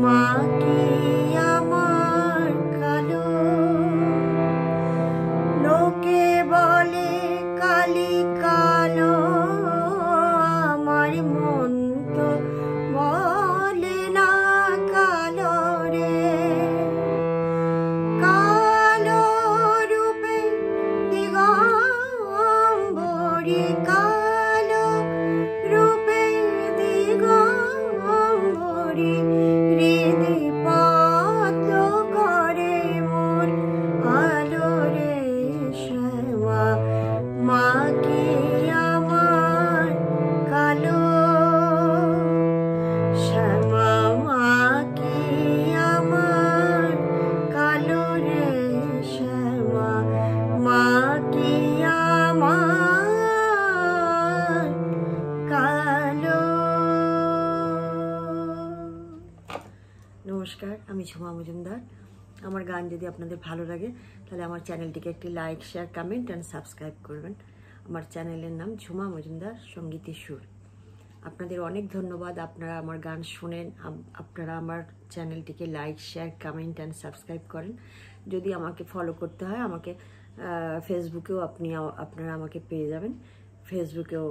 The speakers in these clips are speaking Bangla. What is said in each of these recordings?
মা কি আমার নমস্কার, আমি ঝুমা মজুমদার। আমার গান যদি আপনাদের ভালো লাগে তাহলে আমার চ্যানেলটিকে একটি like, share, comment and subscribe করবেন। আমার চ্যানেলের নাম ঝুমা মজুমদার সঙ্গীতের সুর। আপনাদের অনেক ধন্যবাদ, আপনারা আমার গান শুনেন, আপনারা আমার চ্যানেলটিকে like, share, comment and subscribe করেন। যদি আমাকে ফলো করতে হয়, আমাকে ফেসবুকেও আপনারা আমাকে পেয়ে যাবেন। ফেসবুকেও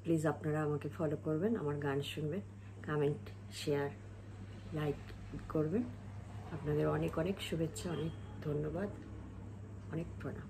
প্লিজ আপনারা আমাকে ফলো করবেন, আমার গান শুনবেন, কমেন্ট, শেয়ার, লাইক করবেন। আপনাদের অনেক অনেক শুভেচ্ছা, অনেক ধন্যবাদ, অনেক প্রণাম।